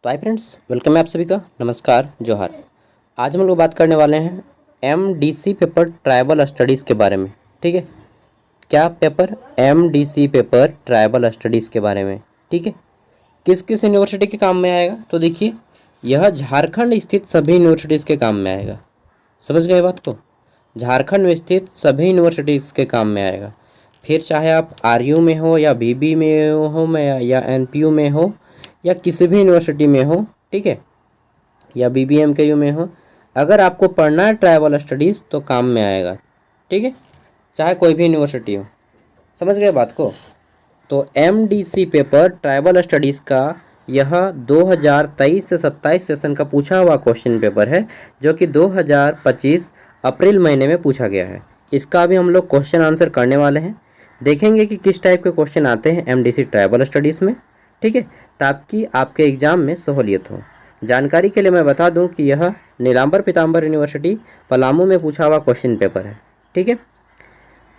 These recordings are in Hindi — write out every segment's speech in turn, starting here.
तो हाय फ्रेंड्स, वेलकम है आप सभी का। नमस्कार, जोहार। आज हम लोग बात करने वाले हैं एमडीसी पेपर ट्राइबल स्टडीज़ के बारे में। ठीक है, क्या paper? MDC paper tribal studies के बारे में। ठीक है, किस किस यूनिवर्सिटी के काम में आएगा? तो देखिए, यह झारखंड स्थित सभी यूनिवर्सिटीज़ के काम में आएगा। समझ गए बात को? झारखंड में स्थित सभी यूनिवर्सिटीज़ के काम में आएगा। फिर चाहे आप आरयू में हो या बीबी में हो या एनपीयू में हो या किसी भी यूनिवर्सिटी में हो, ठीक है, या बीबीएमकेयू में हो, अगर आपको पढ़ना है ट्राइबल स्टडीज़ तो काम में आएगा। ठीक है, चाहे कोई भी यूनिवर्सिटी हो। समझ गए बात को? तो एमडीसी पेपर ट्राइबल स्टडीज़ का यह 2023 से 27 सेशन का पूछा हुआ क्वेश्चन पेपर है, जो कि 2025 अप्रैल महीने में पूछा गया है। इसका अभी हम लोग क्वेश्चन आंसर करने वाले हैं। देखेंगे कि किस टाइप के क्वेश्चन आते हैं एमडीसी ट्राइबल स्टडीज़ में। ठीक है, ताकि आपके एग्ज़ाम में सहूलियत हो। जानकारी के लिए मैं बता दूं कि यह नीलांबर पीताम्बर यूनिवर्सिटी पलामू में पूछा हुआ क्वेश्चन पेपर है। ठीक है,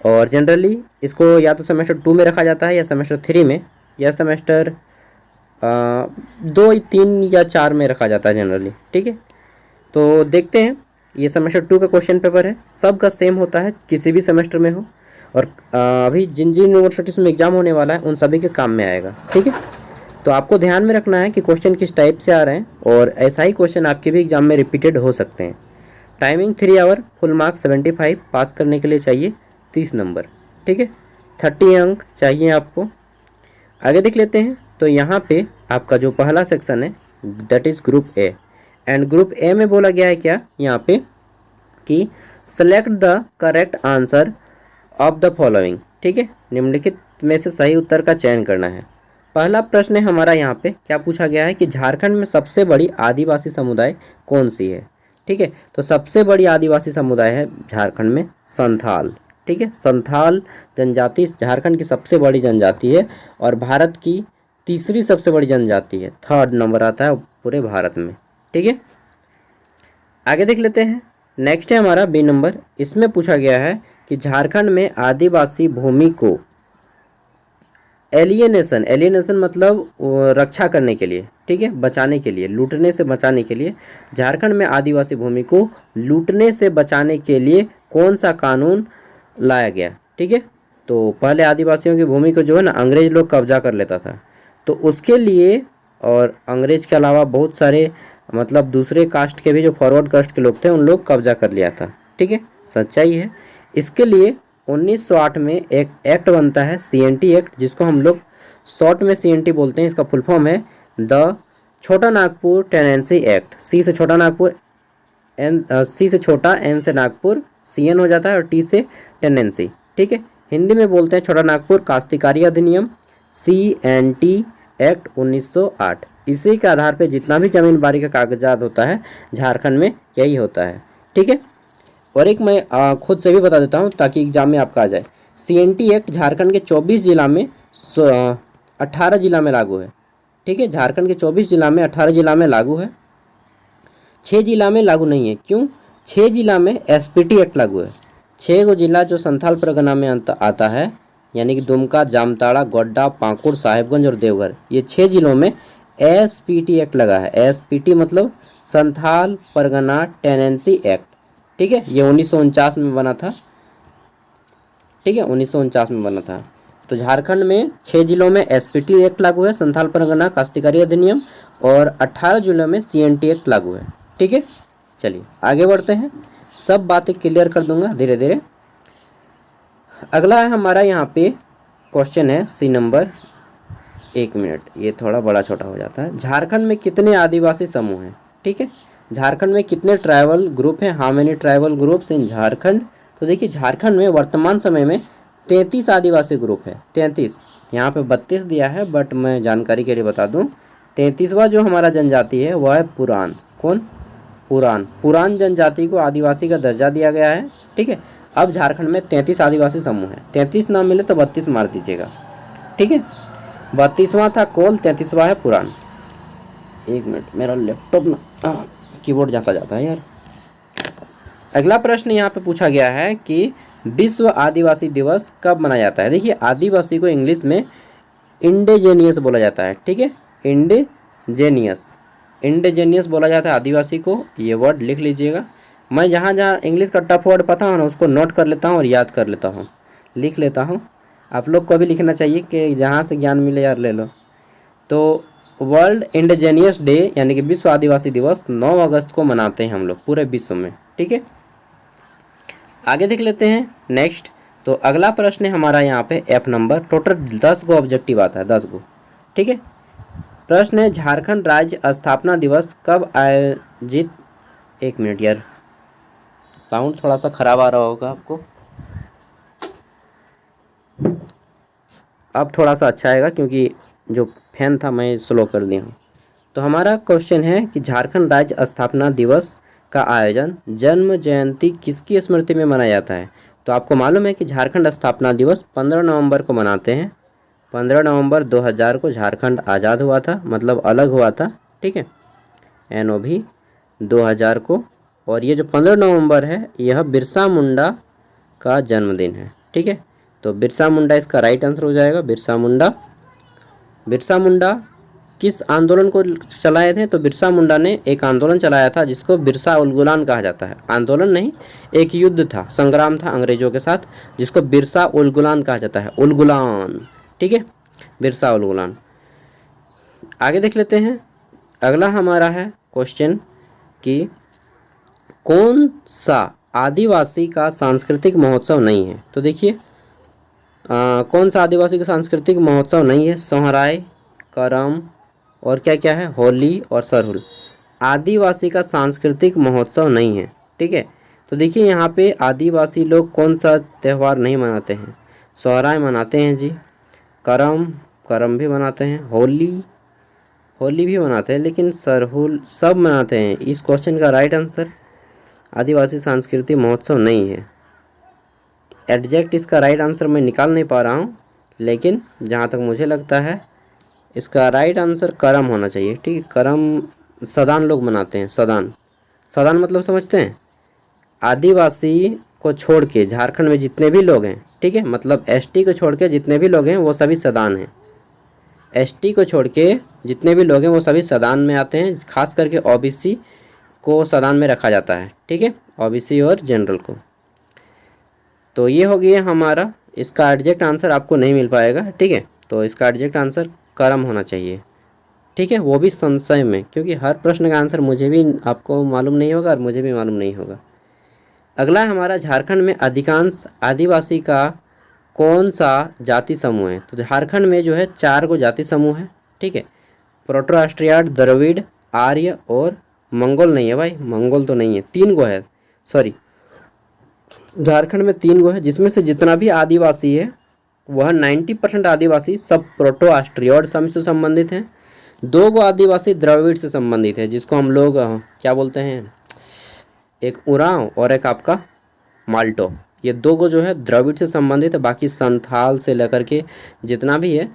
और जनरली इसको या तो सेमेस्टर 2 में रखा जाता है या सेमेस्टर 3 में या सेमेस्टर 2, 3 या 4 में रखा जाता है जनरली। ठीक है, तो देखते हैं। ये सेमेस्टर 2 का क्वेश्चन पेपर है, सबका सेम होता है, किसी भी सेमेस्टर में हो। और अभी जिन जिन यूनिवर्सिटीज़ में एग्ज़ाम होने वाला है उन सभी के काम में आएगा। ठीक है, तो आपको ध्यान में रखना है कि क्वेश्चन किस टाइप से आ रहे हैं, और ऐसा ही क्वेश्चन आपके भी एग्जाम में रिपीटेड हो सकते हैं। टाइमिंग 3 आवर, फुल मार्क्स 75, पास करने के लिए चाहिए 30 नंबर। ठीक है, 30 अंक चाहिए आपको। आगे देख लेते हैं। तो यहाँ पे आपका जो पहला सेक्शन है that is group A, and group A में बोला गया है क्या यहाँ पे कि select the correct answer of the following. ठीक है, निम्नलिखित में से सही उत्तर का चयन करना है। पहला प्रश्न है हमारा यहाँ पे क्या पूछा गया है कि झारखंड में सबसे बड़ी आदिवासी समुदाय कौन सी है। ठीक है, तो सबसे बड़ी आदिवासी समुदाय है झारखंड में संथाल। ठीक है, संथाल जनजाति झारखंड की सबसे बड़ी जनजाति है और भारत की तीसरी सबसे बड़ी जनजाति है। 3rd नंबर आता है पूरे भारत में। ठीक है, आगे देख लेते हैं। नेक्स्ट है हमारा बी नंबर। इसमें पूछा गया है कि झारखंड में आदिवासी भूमि को एलियनेशन मतलब रक्षा करने के लिए, ठीक है, बचाने के लिए, लूटने से बचाने के लिए, झारखंड में आदिवासी भूमि को लूटने से बचाने के लिए कौन सा कानून लाया गया। ठीक है, तो पहले आदिवासियों की भूमि को जो है ना अंग्रेज लोग कब्जा कर लेता था, तो उसके लिए, और अंग्रेज के अलावा बहुत सारे मतलब दूसरे कास्ट के भी जो फॉरवर्ड कास्ट के लोग थे उन लोग कब्जा कर लिया था। ठीक है, सच्चाई है। इसके लिए 1908 में एक एक्ट बनता है, सीएनटी एक्ट, जिसको हम लोग शॉर्ट में सीएनटी बोलते हैं। इसका फुल फॉर्म है द छोटा नागपुर टेनेंसी एक्ट। सी से छोटा नागपुर, एन सी से छोटा, एन से नागपुर, सीएन हो जाता है, और टी से टेनेंसी। ठीक है, हिंदी में बोलते हैं छोटा नागपुर काश्तकारी अधिनियम, सीएनटी एक्ट 1908। इसी के आधार पे जितना भी जमीन बारी का कागजात होता है झारखंड में यही होता है। ठीक है, और एक मैं खुद से भी बता देता हूँ ताकि एग्जाम में आपका आ जाए। सीएनटी एक्ट झारखंड के 24 जिला में 18 जिला में लागू है। ठीक है, झारखंड के 24 जिला में 18 जिला में लागू है। 6 जिला में लागू नहीं है। क्यों? 6 जिला में एसपीटी एक्ट लागू है। 6 गो जिला जो संथाल परगना में आता है, यानी कि दुमका, जामताड़ा, गोड्डा, पाकुड़, साहेबगंज और देवघर, ये 6 जिलों में एसपीटी एक्ट लगा है। एसपीटी मतलब संथाल परगना टेनेंसी एक्ट। ठीक है, ये 1949 में बना था। ठीक है, 1949 में बना था। तो झारखंड में 6 जिलों में एसपीटी एक्ट लागू है, संथाल परगना काश्तकारी अधिनियम, और 18 जिलों में सीएनटी एक्ट लागू है। ठीक है, चलिए आगे बढ़ते हैं। सब बातें क्लियर कर दूंगा धीरे धीरे। अगला है हमारा यहाँ पे क्वेश्चन है सी नंबर। 1 मिनट, ये थोड़ा बड़ा छोटा हो जाता है। झारखंड में कितने आदिवासी समूह हैं? ठीक है, झारखंड में कितने ट्राइबल ग्रुप हैं? How many tribal groups in Jharkhand? तो देखिए, झारखंड में वर्तमान समय में 33 आदिवासी ग्रुप है। 33, यहाँ पे 32 दिया है, बट मैं जानकारी के लिए बता दूं 33वां जो हमारा जनजाति है वह है पुरान। कौन? पुरान जनजाति को आदिवासी का दर्जा दिया गया है। ठीक है, अब झारखंड में 33 आदिवासी समूह है। 33 ना मिले तो 32 मार दीजिएगा। ठीक है, 32वां था कोल, 33वां है पुरान। 1 मिनट, मेरा लैपटॉप ना कीबोर्ड जाता है यार। अगला प्रश्न यहाँ पे पूछा गया है कि विश्व आदिवासी दिवस कब मनाया जाता है? देखिए, आदिवासी को इंग्लिश में इंडिजेनियस बोला जाता है। ठीक है, इंडिजेनियस। इंडिजीनियस बोला जाता है आदिवासी को, ये वर्ड लिख लीजिएगा। मैं जहाँ जहाँ इंग्लिश का टफ वर्ड पता हो ना उसको नोट कर लेता हूँ और याद कर लेता हूँ, लिख लेता हूँ। आप लोग को भी लिखना चाहिए कि जहाँ से ज्ञान मिले यार ले लो। तो वर्ल्ड इंडिजीनियस डे यानी कि विश्व आदिवासी दिवस 9 अगस्त को मनाते हैं हम लोग पूरे विश्व में, ठीक है। आगे देख लेते हैं नेक्स्ट। तो अगला प्रश्न है हमारा यहाँ पे F नंबर, टोटल 10 गो ऑब्जेक्टिव आता है, 10 गो, ठीक है। प्रश्न है झारखंड राज्य स्थापना दिवस कब आयोजित, एक मिनट यार साउंड थोड़ा सा खराब आ रहा होगा आपको, अब थोड़ा सा अच्छा आएगा क्योंकि जो फैन था मैं स्लो कर दिया हूँ। तो हमारा क्वेश्चन है कि झारखंड राज्य स्थापना दिवस का आयोजन जन्म जयंती किसकी स्मृति में मनाया जाता है। तो आपको मालूम है कि झारखंड स्थापना दिवस 15 नवंबर को मनाते हैं। 15 नवंबर 2000 को झारखंड आज़ाद हुआ था, मतलब अलग हुआ था, ठीक है, NOV 2000 को। और ये जो 15 नवंबर है यह बिरसा मुंडा का जन्मदिन है, ठीक है। तो बिरसा मुंडा इसका राइट आंसर हो जाएगा, बिरसा मुंडा। बिरसा मुंडा किस आंदोलन को चलाए थे, तो बिरसा मुंडा ने एक आंदोलन चलाया था जिसको बिरसा उलगुलान कहा जाता है। आंदोलन नहीं, एक युद्ध था, संग्राम था अंग्रेजों के साथ, जिसको बिरसा उलगुलान कहा जाता है, उलगुलान, ठीक है, बिरसा उलगुलान। आगे देख लेते हैं। अगला हमारा है क्वेश्चन कि कौन सा आदिवासी का सांस्कृतिक महोत्सव नहीं है। तो देखिए कौन सा आदिवासी का सांस्कृतिक महोत्सव नहीं है, सोहराय, करम और क्या क्या है, होली और सरहुल, आदिवासी का सांस्कृतिक महोत्सव नहीं है, ठीक है। तो देखिए यहाँ पे आदिवासी लोग कौन सा त्यौहार नहीं मनाते हैं, सोहराय मनाते हैं जी, करम भी मनाते हैं, होली भी मनाते हैं, लेकिन सरहुल सब मनाते हैं। इस क्वेश्चन का राइट आंसर आदिवासी सांस्कृतिक महोत्सव नहीं है। एग्जैक्ट इसका राइट आंसर मैं निकाल नहीं पा रहा हूँ, लेकिन जहाँ तक मुझे लगता है इसका राइट आंसर करम होना चाहिए, ठीक है। करम सदान लोग मनाते हैं, सदान मतलब समझते हैं, आदिवासी को छोड़ के झारखंड में जितने भी लोग हैं, ठीक है, मतलब ST को छोड़ के जितने भी लोग हैं वो सभी सदान हैं। ST को छोड़ के जितने भी लोग हैं वो सभी सदान में आते हैं, खास करके OBC को सदान में रखा जाता है, ठीक है, OBC और जनरल को। तो ये हो गया हमारा, इसका एग्जैक्ट आंसर आपको नहीं मिल पाएगा, ठीक है। तो इसका एग्जैक्ट आंसर करम होना चाहिए, ठीक है, वो भी संशय में, क्योंकि हर प्रश्न का आंसर मुझे भी आपको मालूम नहीं होगा और मुझे भी मालूम नहीं होगा। अगला है हमारा झारखंड में अधिकांश आदिवासी का कौन सा जाति समूह है। तो झारखंड में जो है 4 गो जाति समूह है, ठीक है, प्रोटोस्ट्रियाड, द्रविड़, आर्य और मंगोल नहीं है भाई, मंगोल तो नहीं है, 3 गो है, सॉरी, झारखंड में 3 गो है, जिसमें से जितना भी आदिवासी है वह 90% आदिवासी सब प्रोटोस्ट्रियाड समूह से संबंधित हैं। 2 गो आदिवासी द्रविड़ से संबंधित है, जिसको हम लोग क्या बोलते हैं, एक उरांव और एक आपका माल्टो, ये 2 गो जो है द्रविड़ से संबंधित है। बाकी संथाल से लेकर के जितना भी है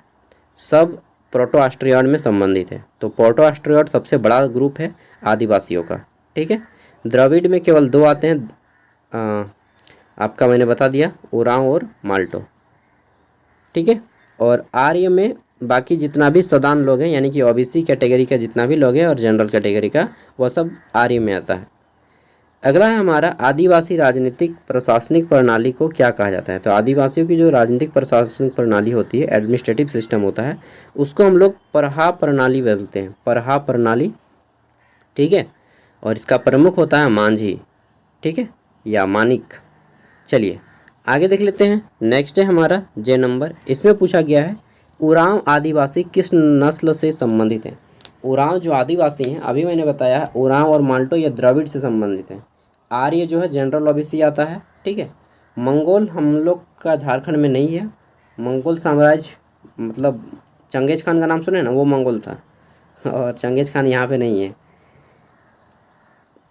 सब प्रोटोस्ट्रियाड में संबंधित है। तो प्रोटोस्ट्रियाड सबसे बड़ा ग्रुप है आदिवासियों का, ठीक है। द्रविड़ में केवल 2 आते हैं, आपका मैंने बता दिया, उरांव और माल्टो, ठीक है। और आर्य में बाकी जितना भी सदान लोग हैं, यानी कि OBC कैटेगरी का जितना भी लोग हैं और जनरल कैटेगरी का, वह सब आर्य में आता है। अगला है हमारा आदिवासी राजनीतिक प्रशासनिक प्रणाली को क्या कहा जाता है। तो आदिवासियों की जो राजनीतिक प्रशासनिक प्रणाली होती है, एडमिनिस्ट्रेटिव सिस्टम होता है, उसको हम लोग परहा प्रणाली बोलते हैं, परहा प्रणाली, ठीक है। और इसका प्रमुख होता है मांझी, ठीक है, या मानिक। चलिए आगे देख लेते हैं। नेक्स्ट है हमारा J नंबर, इसमें पूछा गया है उरांव आदिवासी किस नस्ल से संबंधित हैं। उरांव जो आदिवासी हैं, अभी मैंने बताया है उरांव और माल्टो ये द्रविड़ से संबंधित हैं। आर्य जो है जनरल OBC आता है, ठीक है। मंगोल हम लोग का झारखंड में नहीं है, मंगोल साम्राज्य मतलब चंगेज खान का नाम सुने ना, वो मंगोल था, और चंगेज खान यहाँ पे नहीं है।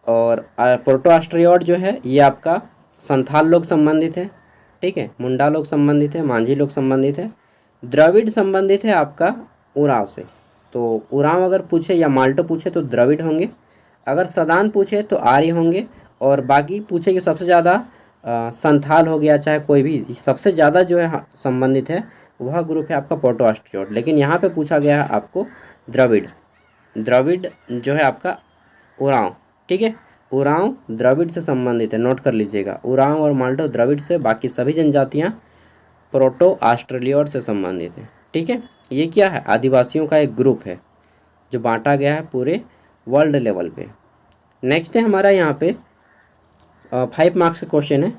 और प्रोटोस्ट्रियाड जो है ये आपका संथाल लोग संबंधित है, ठीक है, मुंडा लोग संबंधित है, मांझी लोग संबंधित है। द्रविड़ संबंधित है आपका उरांव से। तो उरांव अगर पूछे या माल्टो पूछे तो द्रविड़ होंगे, अगर सदान पूछे तो आर्य होंगे, और बाकी पूछे कि सबसे ज़्यादा संथाल हो गया, चाहे कोई भी, सबसे ज़्यादा जो है संबंधित है वह ग्रुप है आपका प्रोटोस्ट्रियाड। लेकिन यहाँ पे पूछा गया है आपको द्रविड़, द्रविड़ जो है आपका उरांव, ठीक है। उरांव द्रविड़ से संबंधित है, नोट कर लीजिएगा। उरांव और माल्टो द्रविड़ से, बाकी सभी जनजातियाँ प्रोटो ऑस्ट्रेलियोड से संबंधित है, ठीक है। ये क्या है, आदिवासियों का एक ग्रुप है जो बांटा गया है पूरे वर्ल्ड लेवल पे। नेक्स्ट है हमारा यहाँ पे 5 मार्क्स का क्वेश्चन है,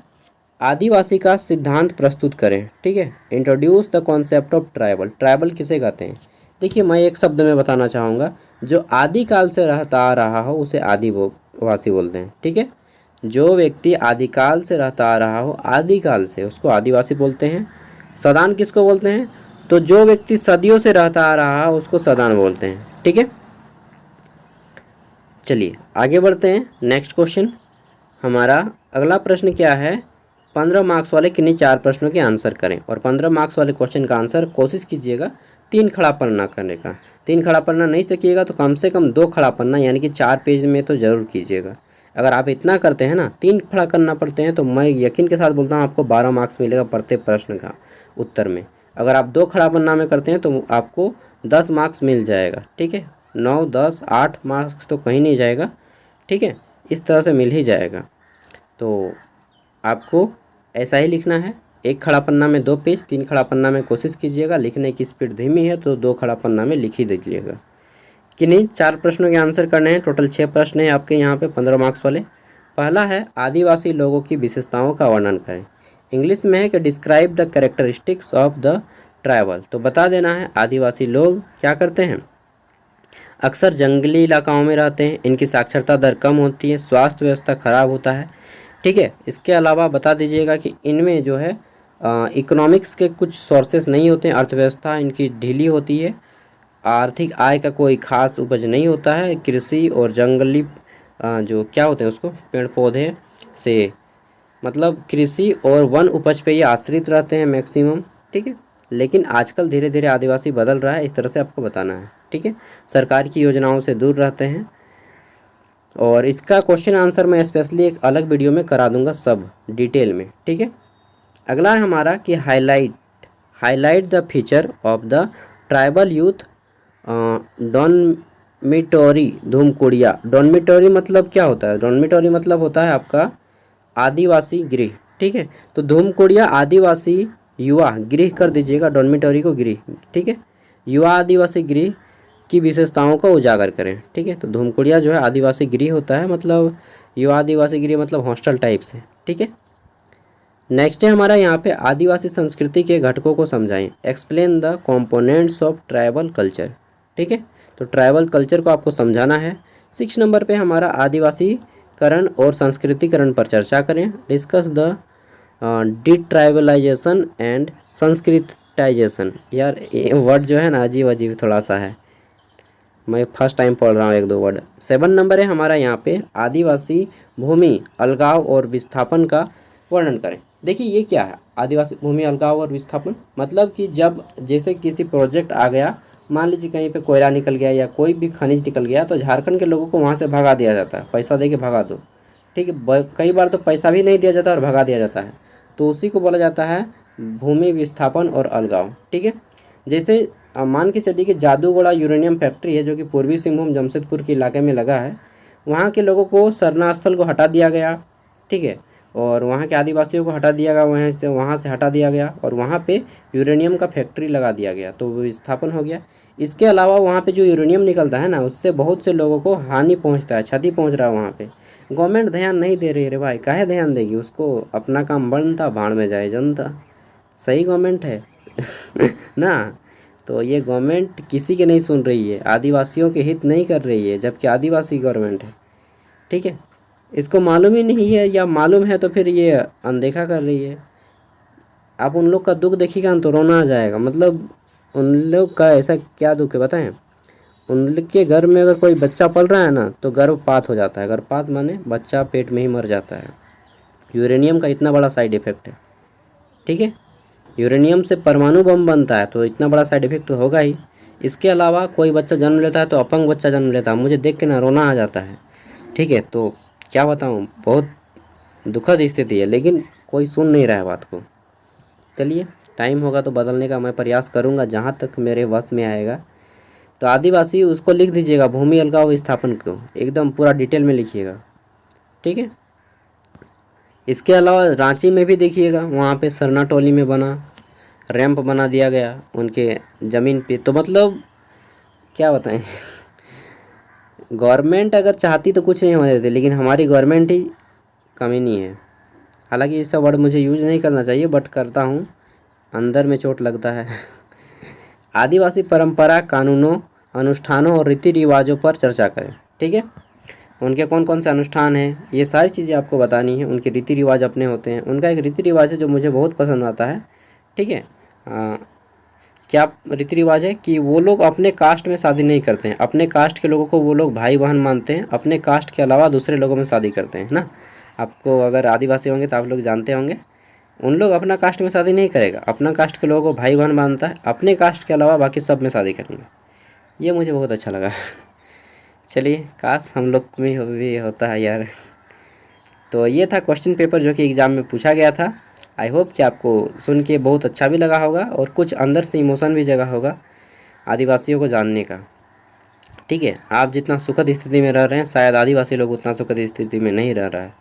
आदिवासी का सिद्धांत प्रस्तुत करें, ठीक है। Introduce the concept of tribal. Tribal किसे कहते हैं? देखिए मैं एक शब्द में बताना चाहूँगा, जो आदिकाल से रहता आ रहा हो उसे आदिवासी बोलते हैं, ठीक है। जो व्यक्ति आदिकाल से रहता आ रहा हो, आदिकाल से, उसको आदिवासी बोलते हैं। सदान किसको बोलते हैं? तो जो व्यक्ति सदियों से रहता आ रहा हो उसको सदान बोलते हैं, ठीक है। चलिए आगे बढ़ते हैं। नेक्स्ट क्वेश्चन हमारा अगला प्रश्न क्या है, 15 मार्क्स वाले किन्हीं 4 प्रश्नों के आंसर करें। और 15 मार्क्स वाले क्वेश्चन का आंसर कोशिश कीजिएगा 3 खड़ा पन्ना करने का। 3 खड़ा पन्ना नहीं सकिएगा तो कम से कम 2 खड़ा पन्ना यानी कि 4 पेज में तो ज़रूर कीजिएगा। अगर आप इतना करते हैं ना, 3 खड़ा करना पड़ते हैं, तो मैं यकीन के साथ बोलता हूँ आपको 12 मार्क्स मिलेगा प्रत्येक प्रश्न का उत्तर में। अगर आप 2 खड़ा पन्ना में करते हैं तो आपको 10 मार्क्स मिल जाएगा, ठीक है। 9, 10, 8 मार्क्स तो कहीं नहीं जाएगा, ठीक है। इस तरह से मिल ही जाएगा। तो आपको ऐसा ही लिखना है, 1 खड़ा पन्ना में 2 पेज, 3 खड़ा पन्ना में कोशिश कीजिएगा। लिखने की स्पीड धीमी है तो 2 खड़ा पन्ना में लिख ही दीजिएगा। किन्हीं 4 प्रश्नों के आंसर करने हैं। टोटल 6 प्रश्न हैं आपके यहाँ पे 15 मार्क्स वाले। पहला है आदिवासी लोगों की विशेषताओं का वर्णन करें। इंग्लिश में है कि describe the characteristics of the tribal. तो बता देना है आदिवासी लोग क्या करते हैं, अक्सर जंगली इलाकाओं में रहते हैं, इनकी साक्षरता दर कम होती है, स्वास्थ्य व्यवस्था खराब होता है, ठीक है। इसके अलावा बता दीजिएगा कि इनमें जो है इकोनॉमिक्स के कुछ सोर्सेस नहीं होते हैं, अर्थव्यवस्था इनकी ढीली होती है, आर्थिक आय का कोई खास उपज नहीं होता है, कृषि और जंगली जो क्या होते हैं उसको पेड़ पौधे से, मतलब कृषि और वन उपज पे ये आश्रित रहते हैं मैक्सिमम, ठीक है। लेकिन आजकल धीरे धीरे आदिवासी बदल रहा है, इस तरह से आपको बताना है, ठीक है। सरकार की योजनाओं से दूर रहते हैं। और इसका क्वेश्चन आंसर मैं स्पेशली एक अलग वीडियो में करा दूंगा सब डिटेल में, ठीक है। अगला है हमारा कि highlight the feature of the tribal youth dormitory Dhumkuria. Dormitory मतलब क्या होता है? डॉर्मिटोरी मतलब होता है आपका आदिवासी गृह, ठीक है। तो धूमकुड़िया आदिवासी युवा गृह कर दीजिएगा, डॉर्मिटोरी को गृह, ठीक है। युवा आदिवासी गृह की विशेषताओं को उजागर करें, ठीक है। तो धूमकुड़िया जो है आदिवासी गृह होता है, मतलब युवा आदिवासी गृह मतलब हॉस्टल टाइप से, ठीक है। नेक्स्ट है हमारा यहाँ पे आदिवासी संस्कृति के घटकों को समझाएं। Explain the components of tribal culture, ठीक है। तो ट्राइबल कल्चर को आपको समझाना है। 6 नंबर पे हमारा आदिवासीकरण और संस्कृतिकरण पर चर्चा करें। Discuss the detribalisation and Sanskritisation. यार ये वर्ड जो है ना अजीब अजीब थोड़ा सा है, मैं फर्स्ट टाइम पढ़ रहा हूँ 1-2 वर्ड। 7 नंबर है हमारा यहाँ पे आदिवासी भूमि अलगाव और विस्थापन का वर्णन करें। देखिए ये क्या है, आदिवासी भूमि अलगाव और विस्थापन मतलब कि जब जैसे किसी प्रोजेक्ट आ गया, मान लीजिए कहीं पे कोयला निकल गया या कोई भी खनिज निकल गया, तो झारखंड के लोगों को वहाँ से भगा दिया जाता है, पैसा दे के भगा दो, ठीक है। कई बार तो पैसा भी नहीं दिया जाता और भगा दिया जाता है, तो उसी को बोला जाता है भूमि विस्थापन और अलगाव, ठीक है। जैसे मान के चलिए कि जादूगोड़ा यूरेनियम फैक्ट्री है जो कि पूर्वी सिंहभूम जमशेदपुर के इलाके में लगा है, वहाँ के लोगों को सरना स्थल को हटा दिया गया, ठीक है। और वहाँ के आदिवासियों को हटा दिया गया, वहाँ से हटा दिया गया और वहाँ पे यूरेनियम का फैक्ट्री लगा दिया गया, तो विस्थापन हो गया। इसके अलावा वहाँ पे जो यूरेनियम निकलता है ना, उससे बहुत से लोगों को हानि पहुँचता है, क्षति पहुँच रहा है वहाँ पे। गवर्नमेंट ध्यान नहीं दे रही है रे भाई, काहे ध्यान देगी, उसको अपना काम बनता, भाड़ में जाए जनता। सही गवर्नमेंट है ना। तो ये गवर्नमेंट किसी के नहीं सुन रही है, आदिवासियों के हित नहीं कर रही है, जबकि आदिवासी गवर्नमेंट है, ठीक है। इसको मालूम ही नहीं है, या मालूम है तो फिर ये अनदेखा कर रही है। आप उन लोग का दुख देखिएगा तो रोना आ जाएगा। मतलब उन लोग का ऐसा क्या दुख है बताएं, उन लोग के घर में अगर कोई बच्चा पल रहा है ना तो गर्भपात हो जाता है। गर्भपात माने बच्चा पेट में ही मर जाता है। यूरेनियम का इतना बड़ा साइड इफ़ेक्ट है, ठीक है। यूरेनियम से परमाणु बम बनता है, तो इतना बड़ा साइड इफेक्ट तो होगा ही। इसके अलावा कोई बच्चा जन्म लेता है तो अपंग बच्चा जन्म लेता है, मुझे देख के ना रोना आ जाता है, ठीक है। तो क्या बताऊँ, बहुत दुखद स्थिति है, लेकिन कोई सुन नहीं रहा है बात को। चलिए टाइम होगा तो बदलने का मैं प्रयास करूँगा जहाँ तक मेरे वश में आएगा। तो आदिवासी उसको लिख दीजिएगा, भूमि अलगाव स्थापन को एकदम पूरा डिटेल में लिखिएगा, ठीक है। इसके अलावा रांची में भी देखिएगा, वहाँ पे सरना टोली में बना रैंप बना दिया गया उनके ज़मीन पे। तो मतलब क्या बताएं गवर्नमेंट अगर चाहती तो कुछ नहीं होने देती, लेकिन हमारी गवर्नमेंट ही कमी नहीं है। हालांकि ये सब वर्ड मुझे यूज नहीं करना चाहिए, बट करता हूँ, अंदर में चोट लगता है आदिवासी परंपरा, कानूनों, अनुष्ठानों और रीति रिवाजों पर चर्चा करें, ठीक है। उनके कौन कौन से अनुष्ठान हैं, ये सारी चीज़ें आपको बतानी है। उनके रीति रिवाज अपने होते हैं। उनका एक रीति रिवाज है जो मुझे बहुत पसंद आता है, ठीक है। क्या रीति रिवाज है कि वो लोग अपने कास्ट में शादी नहीं करते हैं, अपने कास्ट के लोगों को वो लोग भाई बहन मानते हैं, अपने कास्ट के अलावा दूसरे लोगों में शादी करते हैं ना। आपको अगर आदिवासी होंगे तो आप लोग जानते होंगे, उन लोग अपना कास्ट में शादी नहीं करेगा, अपना कास्ट के लोगों को भाई बहन मानता है, अपने कास्ट के अलावा बाकी सब में शादी करेंगे। ये मुझे बहुत अच्छा लगा चलिए, काश हम लोग में भी होता है यार। तो ये था क्वेश्चन पेपर जो कि एग्ज़ाम में पूछा गया था। आई होप कि आपको सुन के बहुत अच्छा भी लगा होगा और कुछ अंदर से इमोशन भी जगा होगा आदिवासियों को जानने का, ठीक है। आप जितना सुखद स्थिति में रह रहे हैं, शायद आदिवासी लोग उतना सुखद स्थिति में नहीं रह रहा है।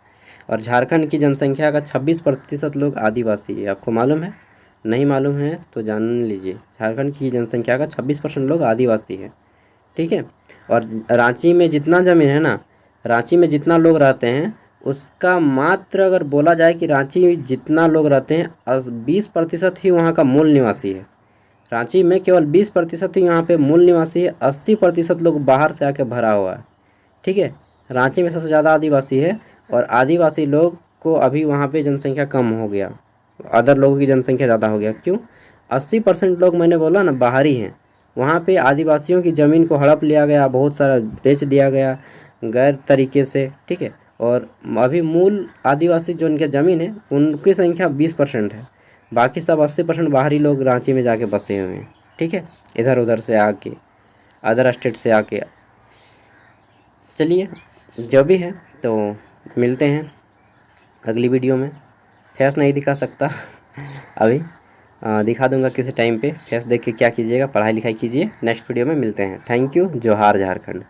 और झारखंड की जनसंख्या का 26% लोग आदिवासी है। आपको मालूम है? नहीं मालूम है तो जान लीजिए, झारखंड की जनसंख्या का 26% लोग आदिवासी है, ठीक है। और रांची में जितना ज़मीन है ना, रांची में जितना लोग रहते हैं उसका मात्र अगर बोला जाए कि रांची में जितना लोग रहते हैं 20% ही वहाँ का मूल निवासी है। रांची में केवल 20% ही यहाँ पे मूल निवासी है, 80% लोग बाहर से आके भरा हुआ है, ठीक है। रांची में सबसे ज़्यादा आदिवासी है और आदिवासी लोग को अभी वहाँ पे जनसंख्या कम हो गया, अदर लोगों की जनसंख्या ज़्यादा हो गया। क्यों? 80% लोग मैंने बोला ना बाहरी हैं। वहाँ पे आदिवासियों की ज़मीन को हड़प लिया गया, बहुत सारा बेच दिया गया गैर तरीके से, ठीक है। और अभी मूल आदिवासी जो उनके ज़मीन है उनकी संख्या 20% है, बाकी सब 80% बाहरी लोग रांची में जाके बसे हुए हैं, ठीक है, इधर उधर से आके, अदर स्टेट से आके। चलिए जो भी है, तो मिलते हैं अगली वीडियो में। फेस नहीं दिखा सकता अभी दिखा दूंगा किसी टाइम पे। फेस देख के क्या कीजिएगा, पढ़ाई लिखाई कीजिए। नेक्स्ट वीडियो में मिलते हैं। Thank you. जोहार झारखंड।